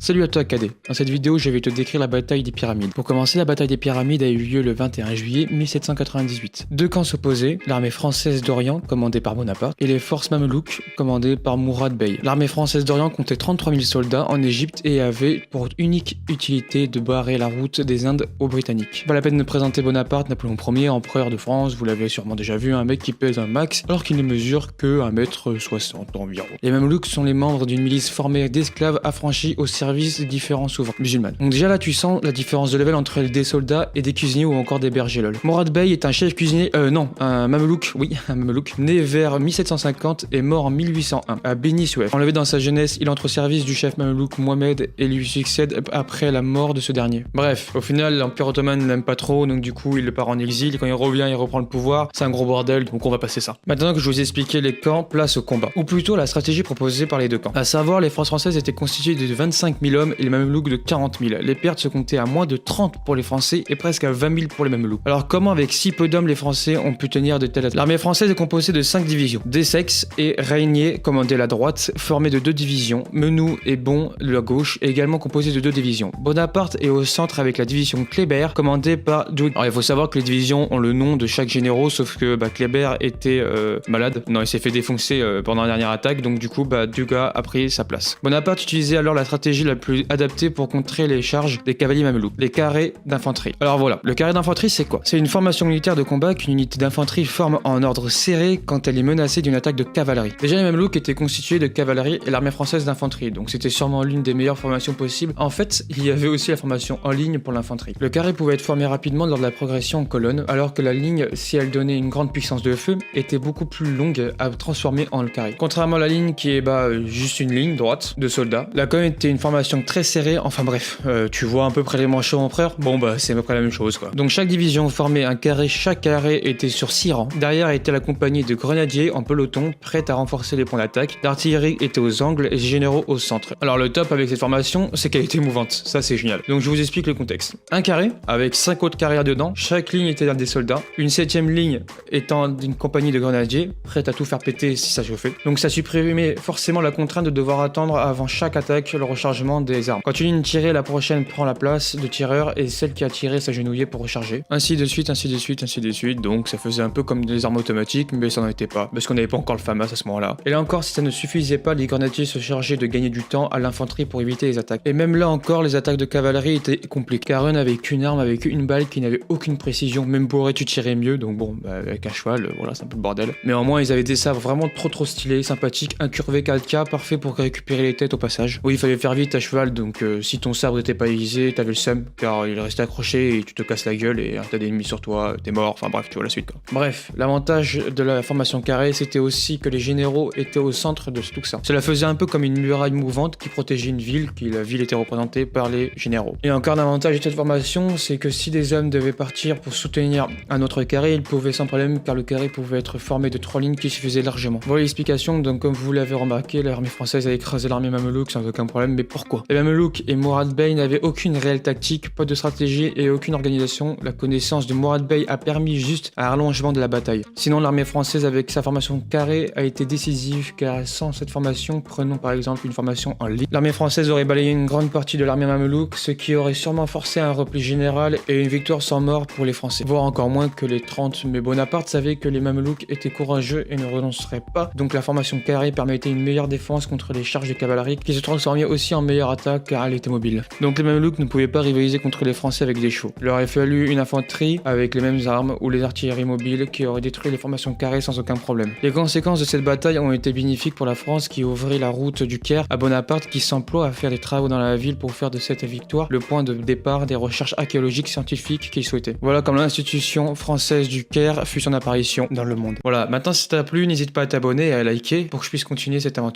Salut à toi Cadet, dans cette vidéo je vais te décrire la bataille des pyramides. Pour commencer, la bataille des pyramides a eu lieu le 21 juillet 1798. Deux camps s'opposaient, l'armée française d'Orient commandée par Bonaparte et les forces mamelouks commandées par Mourad Bey. L'armée française d'Orient comptait 33 000 soldats en Égypte et avait pour unique utilité de barrer la route des Indes aux Britanniques. Pas la peine de présenter Bonaparte, Napoléon Ier, empereur de France, vous l'avez sûrement déjà vu, un mec qui pèse un max alors qu'il ne mesure que 1,60 m environ. Les mamelouks sont les membres d'une milice formée d'esclaves affranchis au service des différents souverains musulmans. Donc déjà là tu sens la différence de level entre des soldats et des cuisiniers ou encore des bergers lol. Mourad Bey est un chef cuisinier, un mamelouk, oui, un mamelouk, né vers 1750 et mort en 1801 à Beni Suef. Enlevé dans sa jeunesse, il entre au service du chef mamelouk Mohamed et lui succède après la mort de ce dernier. Bref, au final l'Empire ottoman ne l'aime pas trop, donc du coup il le part en exil, et quand il revient il reprend le pouvoir, c'est un gros bordel, donc on va passer ça. Maintenant que je vous ai expliqué les camps, place au combat, ou plutôt la stratégie proposée par les deux camps. À savoir, les forces françaises étaient constituées de 25 000 hommes et les mamelouks de 40 000. Les pertes se comptaient à moins de 30 pour les Français et presque à 20 000 pour les mamelouks. Alors comment avec si peu d'hommes les Français ont pu tenir de telles attaques? L'armée française est composée de 5 divisions. Dessex et Régnier commandaient la droite, formés de 2 divisions. Menou et Bon la gauche, également composés de 2 divisions. Bonaparte est au centre avec la division Kléber, commandée par Duguay. Alors il faut savoir que les divisions ont le nom de chaque généraux, sauf que Kléber était malade. Non, il s'est fait défoncer pendant la dernière attaque, donc du coup Duguay a pris sa place. Bonaparte utilisait alors la stratégie la plus adapté pour contrer les charges des cavaliers mamelouks, les carrés d'infanterie. Alors voilà, le carré d'infanterie c'est quoi? C'est une formation militaire de combat qu'une unité d'infanterie forme en ordre serré quand elle est menacée d'une attaque de cavalerie. Déjà les mamelouks étaient constitués de cavalerie et l'armée française d'infanterie, donc c'était sûrement l'une des meilleures formations possibles. En fait, il y avait aussi la formation en ligne pour l'infanterie. Le carré pouvait être formé rapidement lors de la progression en colonne, alors que la ligne, si elle donnait une grande puissance de feu, était beaucoup plus longue à transformer en carré. Contrairement à la ligne qui est juste une ligne droite de soldats, la colonne était une formation très serrée. Enfin bref, tu vois à peu près les manchots empereurs, c'est à peu près la même chose quoi. Donc chaque division formait un carré, chaque carré était sur 6 rangs. Derrière était la compagnie de grenadiers en peloton, prête à renforcer les points d'attaque. L'artillerie était aux angles et les généraux au centre. Alors le top avec cette formation, c'est qu'elle était mouvante, ça c'est génial. Donc je vous explique le contexte. Un carré, avec 5 autres carrières dedans, chaque ligne était des soldats, une 7ème ligne étant d'une compagnie de grenadiers, prête à tout faire péter si ça chauffait. Donc ça supprimait forcément la contrainte de devoir attendre avant chaque attaque le rechargement des armes. Quand une ligne tirait, la prochaine prend la place de tireur et celle qui a tiré s'agenouillait pour recharger. Ainsi de suite, ainsi de suite, ainsi de suite. Donc ça faisait un peu comme des armes automatiques, mais ça n'en était pas, parce qu'on n'avait pas encore le FAMAS à ce moment-là. Et là encore, si ça ne suffisait pas, les grenadiers se chargeaient de gagner du temps à l'infanterie pour éviter les attaques. Et même là encore, les attaques de cavalerie étaient compliquées, car eux n'avaient qu'une arme avec une balle qui n'avait aucune précision, même pour aurais-tu tirer mieux, donc avec un cheval, voilà, c'est un peu le bordel. Mais au moins, ils avaient des sabres vraiment trop stylés, sympathiques, incurvés 4K, parfait pour récupérer les têtes au passage. Oui, il fallait faire vite à cheval, donc si ton sabre était pas aiguisé, t'avais le seum, car il restait accroché et tu te casses la gueule et t'as des ennemis sur toi, t'es mort, enfin bref, tu vois la suite quoi. Bref, l'avantage de la formation carrée, c'était aussi que les généraux étaient au centre de tout ça. Cela faisait un peu comme une muraille mouvante qui protégeait une ville, la ville était représentée par les généraux. Et encore un avantage de cette formation, c'est que si des hommes devaient partir pour soutenir un autre carré, ils pouvaient sans problème, car le carré pouvait être formé de 3 lignes qui suffisaient largement. Voilà l'explication, donc comme vous l'avez remarqué, l'armée française a écrasé l'armée mamelouk sans aucun problème, mais pourquoi? Les mamelouks et Mourad Bey n'avaient aucune réelle tactique, pas de stratégie et aucune organisation. La connaissance de Mourad Bey a permis juste un rallongement de la bataille. Sinon l'armée française avec sa formation carrée a été décisive, car sans cette formation, prenons par exemple une formation en ligne, l'armée française aurait balayé une grande partie de l'armée mamelouk, ce qui aurait sûrement forcé un repli général et une victoire sans mort pour les Français, voire encore moins que les 30. Mais Bonaparte savait que les mamelouks étaient courageux et ne renonceraient pas, donc la formation carrée permettait une meilleure défense contre les charges de cavalerie qui se transformaient aussi en meilleure attaque car elle était mobile. Donc les mamelouks ne pouvaient pas rivaliser contre les Français avec des chevaux. Il leur aurait fallu une infanterie avec les mêmes armes ou les artilleries mobiles qui auraient détruit les formations carrées sans aucun problème. Les conséquences de cette bataille ont été bénéfiques pour la France qui ouvrit la route du Caire à Bonaparte qui s'emploie à faire des travaux dans la ville pour faire de cette victoire le point de départ des recherches archéologiques scientifiques qu'il souhaitait. Voilà comme l'institution française du Caire fut son apparition dans le monde. Voilà, maintenant si ça t'a plu, n'hésite pas à t'abonner et à liker pour que je puisse continuer cette aventure.